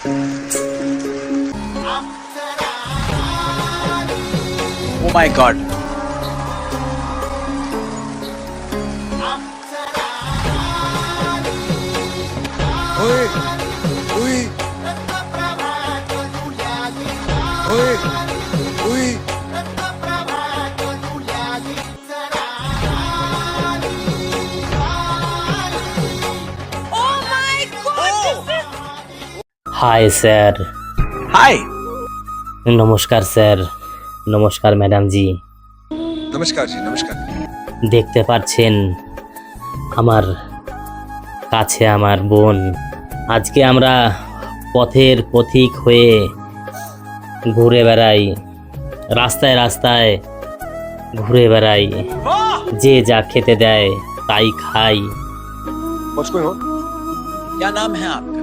Oh my God. Oi, oi, oi, oi. Hi sir. Hi. নমস্কার sir. নমস্কার madam জি। नमस्कार जी, नमस्कार। দেখতে পাচ্ছেন আমার কাছে আমার বোন। আজকে আমরা পথের পথিক হয়ে ঘুরে বেড়াই, রাস্তায় রাস্তায় ঘুরে বেড়াই, যে যা খেতে দেয় তাই খাই। What's going on? क्या नाम है आपका?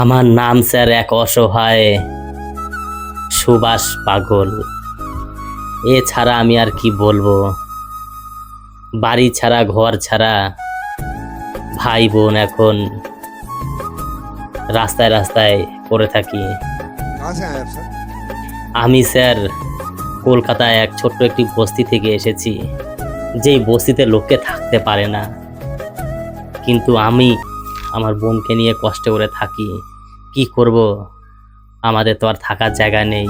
আমার নাম স্যার এক অসহায় সুভাষ পাগল। এছাড়া আমি আর কি বলবো? বাড়ি ছাড়া, ঘর ছাড়া, ভাই বোন এখন রাস্তায় রাস্তায় পড়ে থাকি। कहाँ से आए आप सर? আমি স্যার কলকাতায় এক ছোট্ট একটি বস্তি থেকে এসেছি, যেই বস্তিতে লোকে থাকতে পারে না, কিন্তু আমি আমার বোনকে নিয়ে কষ্ট করে থাকি। কি করব, আমাদের তো আর থাকার জায়গা নেই।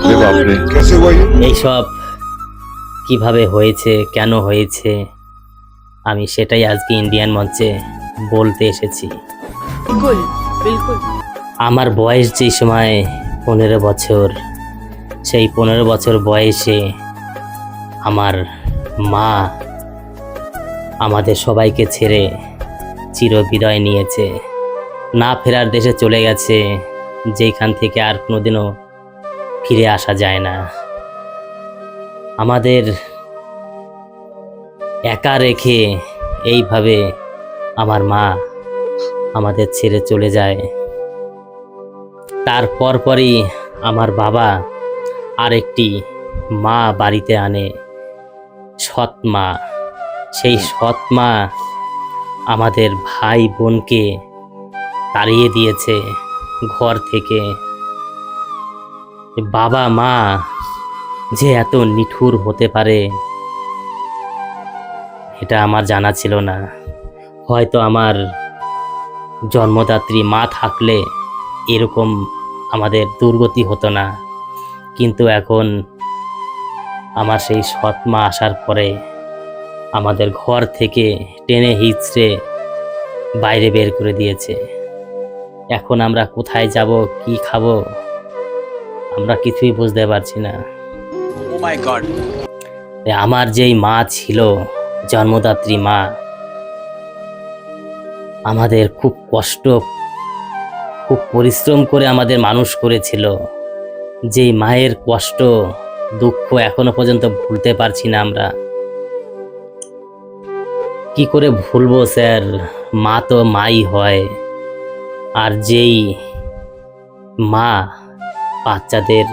अरे बाप रे, कैसे हुआ ये? এইসব কিভাবে হয়েছে, কেন হয়েছে, আমি সেটাই আজকে ইন্ডিয়ান মঞ্চে বলতে এসেছি। बिल्कुल बिल्कुल। আমার বয়স যেই সময় 15 বছর, সেই 15 বছর বয়সে আমার মা আমাদের সবাইকে ছেড়ে চিরবিদায় নিয়েছে, না ফেরার দেশে চলে গেছে, যেখান থেকে আর কোনোদিনও ফিরে আসা যায় না। আমাদের একা রেখে এইভাবে আমার মা আমাদের ছেড়ে চলে যায়। তারপর পরই আমার বাবা আরেকটি মা বাড়িতে আনে, সৎ মা। সেই সৎ মা আমাদের ভাই বোনকে তাড়িয়ে দিয়েছে ঘর থেকে। বাবা মা যে এত নিঠুর হতে পারে এটা আমার জানা ছিল না। হয়তো আমার জন্মদাত্রী মা থাকলে এরকম আমাদের দুর্গতি হতো না, কিন্তু এখন আমার সেই সৎ মা আসার পরে আমাদের ঘর থেকে টেনে হিচড়ে বাইরে বের করে দিয়েছে। এখন আমরা কোথায় যাব, কি খাবো, আমরা কিছুই বুঝতে পারছি না। Oh my God. আমার যেই মা ছিল, জন্মদাত্রী মা, আমাদের খুব কষ্ট, খুব পরিশ্রম করে আমাদের মানুষ করেছিল। যেই মায়ের কষ্ট, দুঃখ এখনো পর্যন্ত ভুলতে পারছি না আমরা। কি করে ভুলবো স্যার? মা তো মাই হয়। আর যেই মা বাচ্চাদের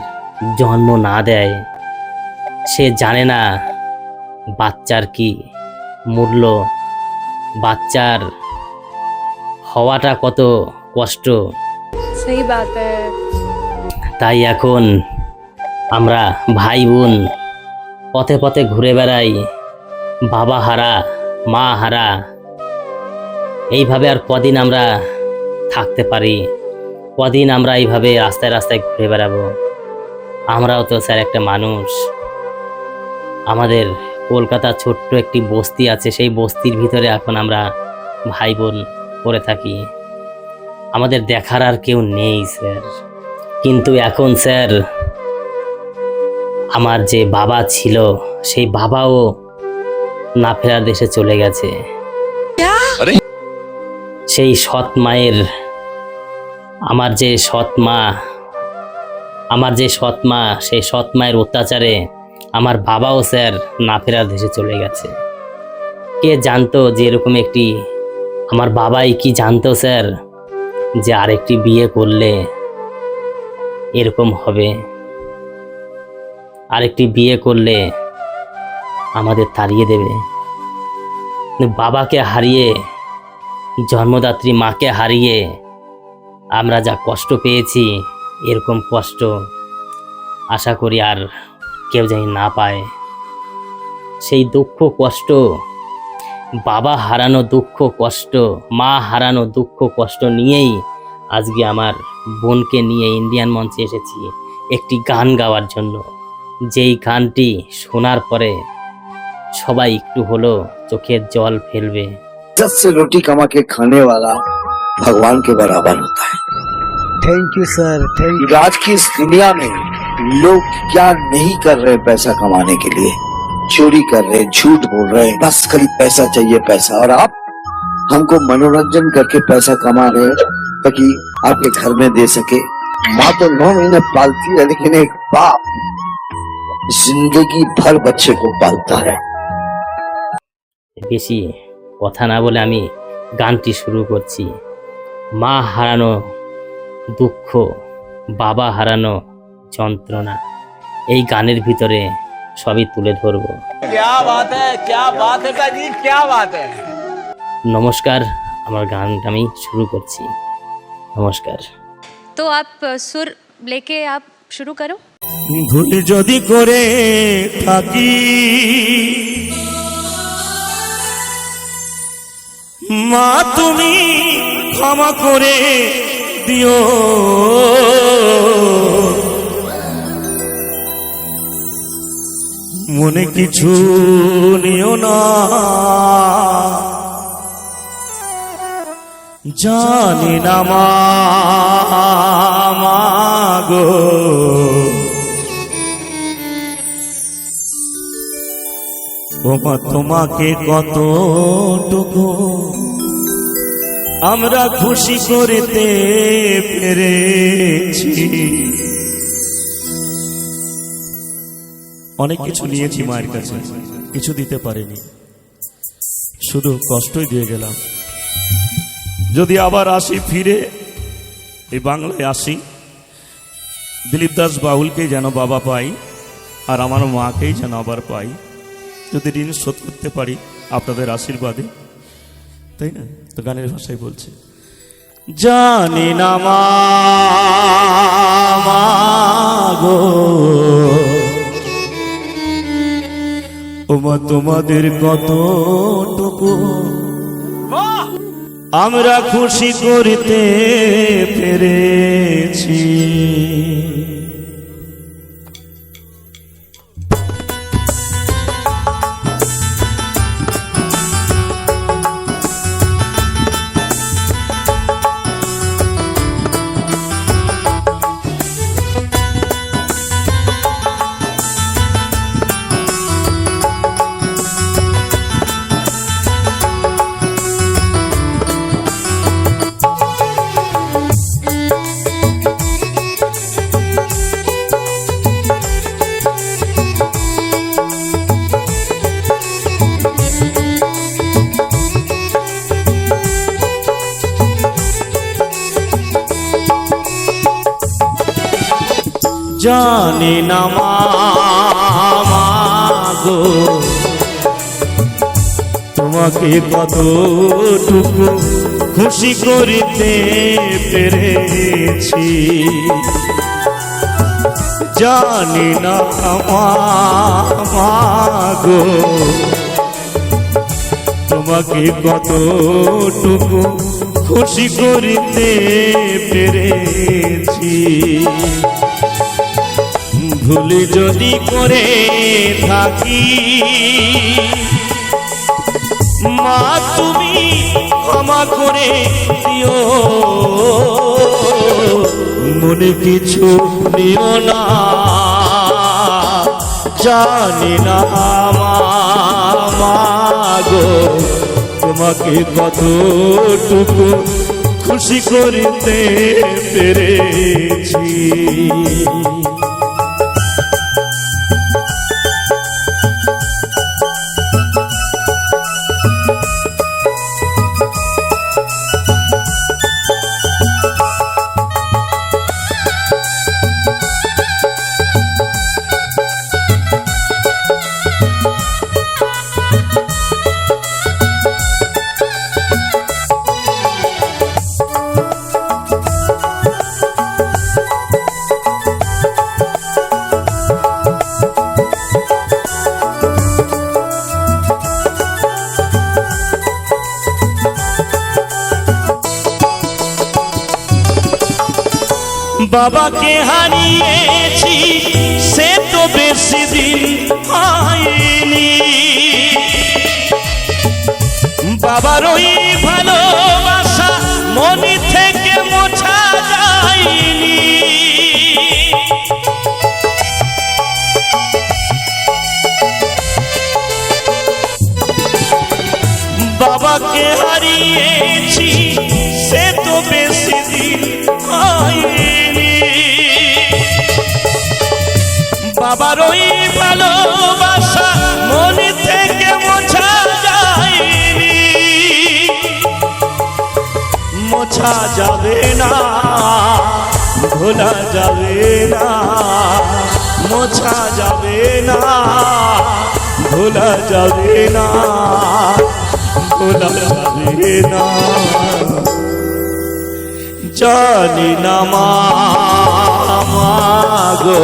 জন্ম না দেয়, সে জানে না বাচ্চার কি মূল্য, বাচ্চার হওয়াটা কত কষ্ট। सही बात है। তাই এখন আমরা ভাই বোন পথে পথে ঘুরে বেড়াই, বাবা হারা, মা হারা। এইভাবে আর কদিন আমরা থাকতে পারি? কদিন আমরা এইভাবে রাস্তায় রাস্তায় ঘুরে বেড়াবো? আমরাও তো স্যার একটা মানুষ। আমাদের কলকাতা ছোট্ট একটি বস্তি আছে, সেই বস্তির ভিতরে এখন আমরা ভাই বোন পড়ে থাকি। আমাদের দেখার আর কেউ নেই স্যার। কিন্তু এখন স্যার আমার যে বাবা ছিল, সেই বাবাও না ফেরার দেশে চলে গেছে। সেই সৎ মায়ের, আমার যে সৎ মা, সেই সৎ মায়ের অত্যাচারে আমার বাবাও স্যার না ফেরার দেশে চলে গেছে। কে জানতো যে এরকম একটি, আমার বাবাই কি জানতো স্যার যে আরেকটি বিয়ে করলে এরকম হবে, আরেকটি বিয়ে করলে আমাদের তাড়িয়ে দেবে। বাবাকে হারিয়ে, জন্মদাত্রী মাকে হারিয়ে আমরা যা কষ্ট পেয়েছি এরকম কষ্ট আশা করি আর কেউ যেন না পায়। সেই দুঃখ কষ্ট, বাবা হারানো দুঃখ কষ্ট, মা হারানো দুঃখ কষ্ট নিয়েই আজকে আমার বোনকে নিয়ে ইন্ডিয়ান মঞ্চে এসেছি একটি গান গাওয়ার জন্য। যেই গানটি শোনার পরে সবাই একটু হলো চোখের জল ফেলবে। इज्जत से रोटी कमा के खाने वाला भगवान के बराबर होता है। Thank you sir, thank you. आज की इस दुनिया में लोग क्या नहीं कर रहे पैसा कमाने के लिए, चोरी कर रहे, झूठ बोल रहे, बस खाली पैसा चाहिए पैसा। और आप हमको मनोरंजन करके पैसा कमा रहे हैं ताकि आपके घर में दे सके। माँ तो 9 महीने पालती है, लेकिन एक बाप जिंदगी भर बच्चे को पालता है। বেশি কথা না বলে আমি গানটি শুরু করছি। মা হারানো দুঃখ, বাবা হারানো যন্ত্রণা, এই গানের ভিতরে সবই তুলে ধরব। क्या बात है जी, क्या बात है। নমস্কার, আমার গানটা আমি শুরু করছি। নমস্কার। तो आप सुर लेके आप शुरू करो। ভুল যদি করে থাকি মা তুমি ক্ষমা করে দিও, মনে কিছু নিও না, জানি না মা গো ওমা তোমাকে কতটুকু আমরা খুশি করতে পেরেছি। অনেক কিছু নিয়েছি মায়ের কাছে, কিছু দিতে পারিনি, শুধু কষ্টই দিয়ে গেলাম। যদি আবার আসি, ফিরে এই বাংলায় আসি, দিলীপ দাস বাউলকেই যেন বাবা পাই, আর আমার মাকেই যেন আবার পাই। যদি ঋণ শোধ করতে পারি আপনাদের আশীর্বাদে, তাই না? তো গানের ভাষায় বলছে, জানি না মা গো ওমা তোমাদের কতটুকু আমরা খুশি করতে পেরেছি। জানি না মা গো তোমাকে কতটুকু খুশি করতে পেরেছি। জানি না মা গো তোমাকে কতটুকু খুশি করতে পেরেছি। ভুল যদি করে থাকি মা তুমি ক্ষমা করে দিও, মনে কিছু নিও না, জানি না মা গো তোমাকে কতটুকু খুশি করতে পেরেছি। বাবাকে হারিয়েছি সে তো বেশি দিন হয়নি, বাবার ওই ভালোবাসা মন থেকে মোছা যায়নি। বাবাকে হারিয়েছি সে তো বেশি দিন হয়নি, বাবার ওই ভালোবাসা মন থেকে মোছা যায়নি, মোছা যাবে না, ভোলা যাবে না, মোছা যাবে না, ভোলা যাবে না, ভোলা যাবে না। জানি না মা গো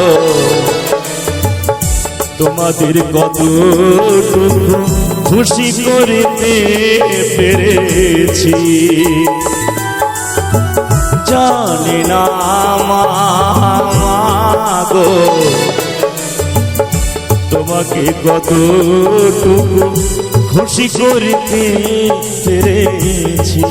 তোমাদের কতটুকু খুশি করতে পেরেছি, জানি না মা গো তোমাকে কতটুকু খুশি করতে পেরেছি।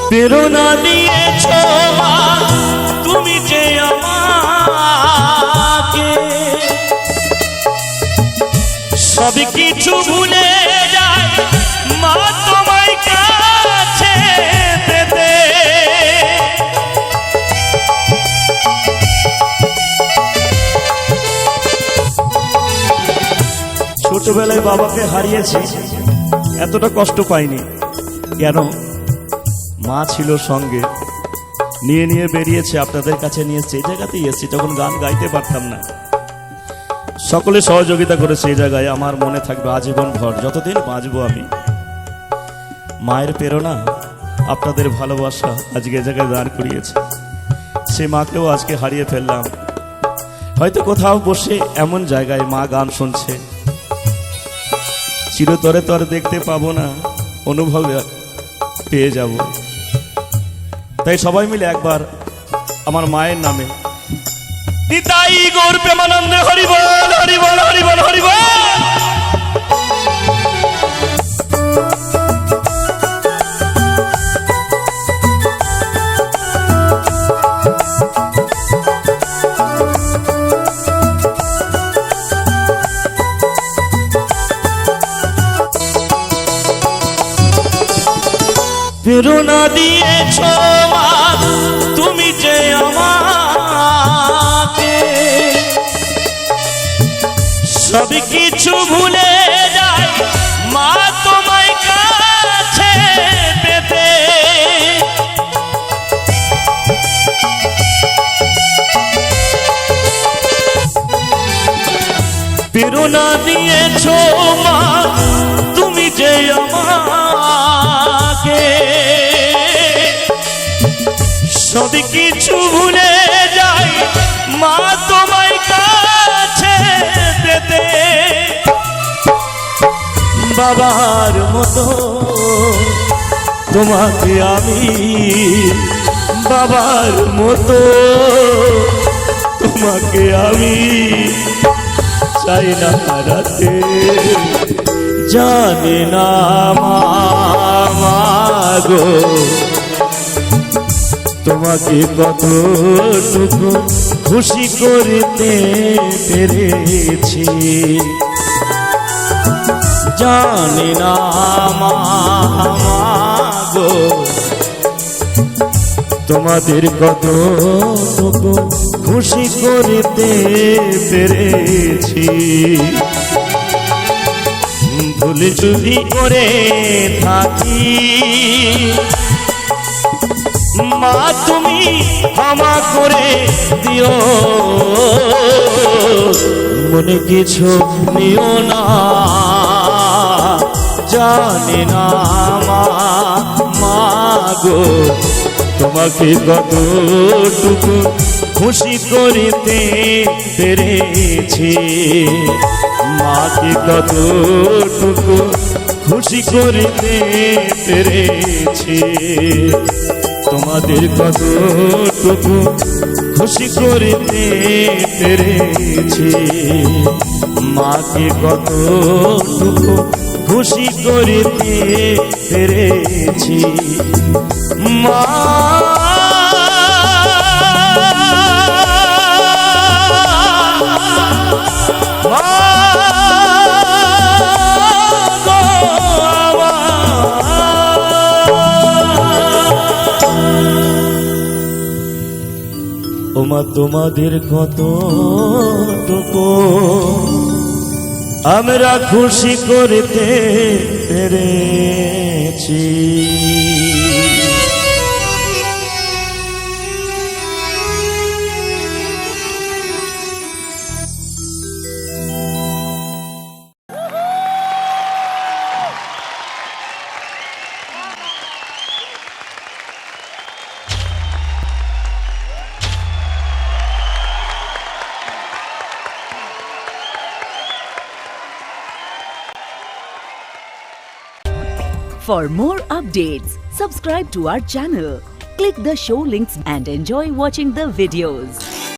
প্রেরণা দিয়েছ মা তুমি যে আমাকে, সব কিছু ভুলে যায় মা তোমায় কাছে পেতে। ছোটবেলায় বাবাকে হারিয়েছি, এতটা কষ্ট পাইনি, কেন? মা ছিল সঙ্গে, নিয়ে নিয়ে বেরিয়েছে, আপনাদের কাছে নিয়ে সেই জায়গাতেই এসেছি। তখন গান গাইতে পারতাম না, সকলে সহযোগিতা করে সেই জায়গায় আমার মনে থাকবে আজীবন ভর, যতদিন বাঁচবো আমি। মায়ের প্রেরণা, আপনাদের ভালোবাসা আজকে এ জায়গায় দাঁড় করিয়েছে। সে মাকেও আজকে হারিয়ে ফেললাম। হয়তো কোথাও বসে এমন জায়গায় মা গান শুনছে, চিরতরে তো আর দেখতে পাবো না, অনুভবে পেয়ে যাব। তাই সবাই মিলে একবার আমার মায়ের নামে নিতাই গৌর প্রেমানন্দে হরি বল, হরি বল, হরি বল, হরি বল। প্রেরণা দিয়েছ মা তুমি যে আমাকে, সব কিছু ভুলে যায় মা তোমায় কাছে পেতে। প্রেরণা দিয়েছ মা তুমি যে আমাকে, সব কিছু ভুলে যাই মা তোমায় কাছে পেতে। বাবার মতো তোমাকে আমি, বাবার মতো তোমাকে আমি চাই না হারাতে। জানি না মা গো তোমাকে কতটুকু খুশি করতে পেরেছি, জানি না মা গো তোমাদের কতটুকু খুশি করতে পেরেছি। ভুল যদি করে থাকি মা তুমি ক্ষমা করে দিও, মনে কিছু নিও না, জানি না মা গো তোমাকে কতটুকু খুশি করতে পেরেছি। মাকে কতটুকু খুশি করতে পেরেছি। তোমাদের কতটুকু খুশি করতে পেরেছি। মাকে কতটুকু খুশি করতে পেরেছি। মা ওমা তোমাদের কতটুকু আমরা খুশি করতে পেরেছি। For more updates, subscribe to our channel, click the show links and enjoy watching the videos.